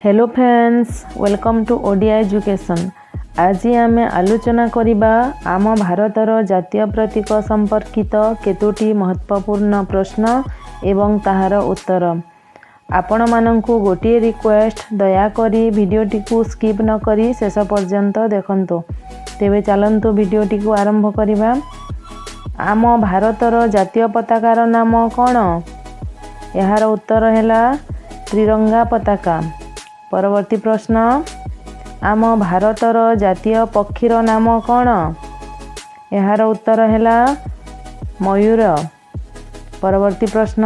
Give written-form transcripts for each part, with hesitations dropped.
Hello friends, welcome to Odia education. आज आम आलोचना करिबा आम भारतर जातीय प्रतीक संपर्कित केतोटी महत्वपूर्ण प्रश्न एवं ताहार उत्तर। आपण मानंकु गोटे रिक्वेस्ट, दयाकरी वीडियोटी को स्किप न करी शेष पर्यंत देखंतु। तेबे चलंतु वीडियोटी को आरंभ करिबा। आम भारतर जातीय पताकार नाम कौन? यार उत्तर हैला त्रिरंगा पताका। परवर्ती प्रश्न, आम भारतर जातीय पक्षीर नाम कौन? यार उत्तर हैला मयूर। परवर्ती प्रश्न,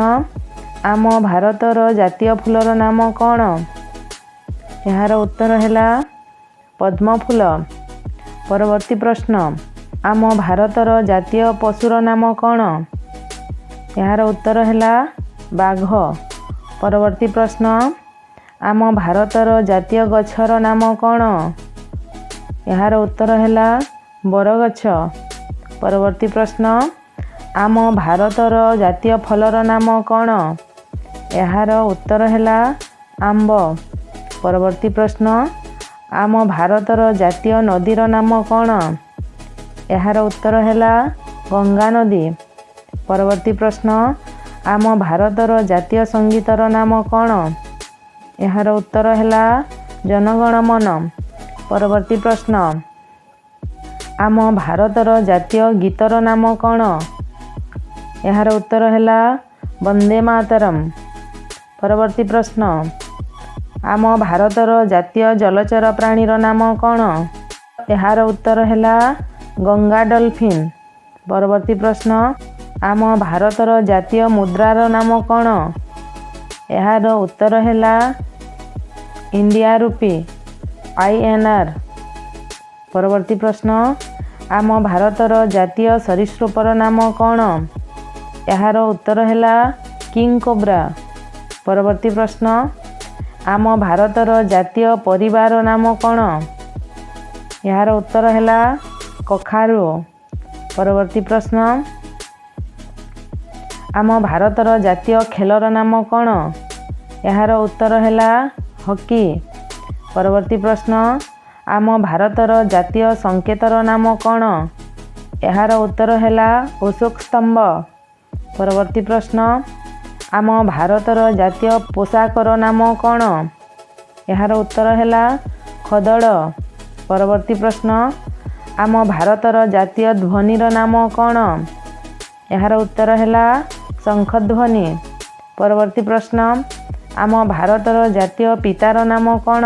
आम भारतर जातीय फूलर नाम कौन? यार उत्तर हैला पद्म फूल। परवर्ती प्रश्न, आम भारतर जातीय पशुर नाम कौन? यार उत्तर हैला बाघ। परवर्ती प्रश्न, आम भारतर जातीय गछर नाम कौन? यार उत्तर हैला बरगछ। परवर्ती प्रश्न, आम भारतर जातीय फलर नाम कौन? यार उत्तर हैला आंब। परवर्ती प्रश्न, आम भारतर जातीय नदीर नाम कौन? यार उत्तर हैला गंगा नदी। परवर्ती प्रश्न, आम भारतर जातीय संगीतर नाम कौन? यार उत्तर हैला जनगण मन। परवर्ती प्रश्न, आम भारतर जातीय गीतर नाम कौन? यार उत्तर हैला वंदे मातरम। परवर्ती प्रश्न, आम भारतर जातीय जलचर प्राणीर नाम कौन? यार उत्तर हैला गंगा डॉल्फिन। परवर्ती प्रश्न, आम भारतर जातीय मुद्रार नाम कौन? यार उत्तर हैला इंडिया रूपी INR। परवर्ती प्रश्न, आम भारतर जातीय सरीसृपर नाम कौन? यार उत्तर हैला किंग कोब्रा। परवर्ती प्रश्न, आम भारतर जातीय परिवार नाम कौन? यार उत्तर हैला कखारू। परवर्ती प्रश्न, आम भारतर जातीय खेलर नाम कौन? यार उत्तर हैला हॉकी। परवर्ती प्रश्न, आम भारतर जातीय संकेतर नाम कौन? यार उत्तर हैला अशोक स्तंभ। परवर्ती प्रश्न, आम भारतर जातीय पोशाकर नाम कौन? यार उत्तर हैला खदड़। परवर्ती प्रश्न, आम भारतर जातीय ध्वनिर नाम कौन? यार उत्तर हैला शंखध्वनि। परवर्ती प्रश्न, आम भारतर जातीय पितार नाम कौन?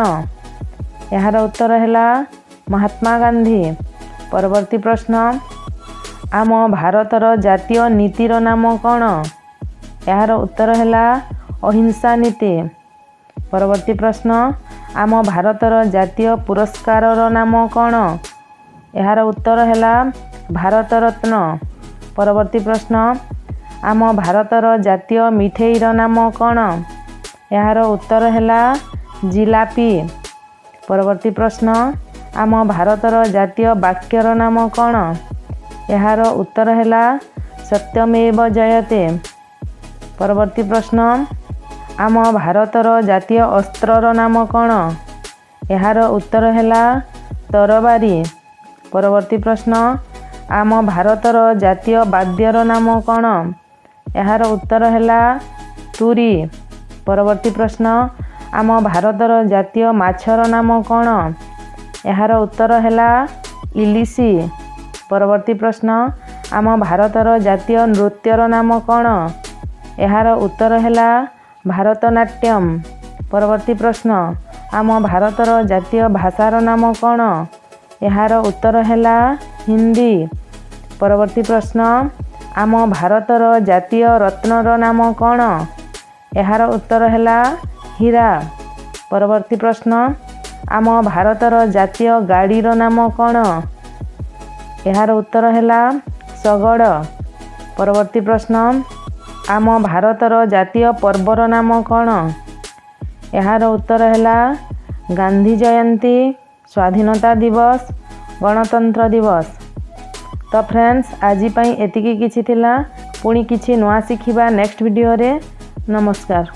यार उत्तर हैला महात्मा गांधी। परवर्ती प्रश्न, आम भारतर जातीय नीतिर नाम कौन? यार उत्तर हैला अहिंसा नीति। परवर्ती प्रश्न, आम भारतर जातीय पुरस्कारर नाम कौन? यार उत्तर हैला भारत रत्न। परवर्ती प्रश्न, आम भारतर जातीय मिठेईर नाम कौन? यार उत्तर हैला जिलापी। परवर्ती प्रश्न, आम भारतर जातीय वाक्यर नाम कौन? यार उत्तर हैला सत्यमेव जयते। परवर्ती प्रश्न, आम भारतर जातीय अस्त्रर नाम कौन? यार उत्तर हैला तरबारी। परवर्ती प्रश्न, आम भारतर जातीय वाद्यर नाम कौन? यार उत्तर हैला तुरी। परवर्ती प्रश्न, आम भारतर जातीय माछर नाम कौन? यार उत्तर हैला इलिशी। परवर्ती प्रश्न, आम भारतर जातीय नृत्यर नाम कौन? यार उत्तर हैला भारतनाट्यम। परवर्ती प्रश्न, आम भारतर जातीय भाषार नाम कौन? यार उत्तर हैला हिंदी। परवर्ती प्रश्न, आम भारतर जातीय रत्नर नाम कौन? यार उत्तर हैला हीरा। परवर्ती प्रश्न, आम भारतर जातीय गाड़ीर नाम कौन? यार उत्तर हैला शगड़। परवर्ती प्रश्न, आम भारतर जातीय पर्वर नाम कौन? यार उत्तर हैला गांधी जयंती, स्वाधीनता दिवस, गणतंत्र दिवस। तो फ्रेंड्स, आज पाई एतिकी किछि थिला। पुणी किछि नुआ शिखिबा नेक्स्ट वीडियो रे। नमस्कार।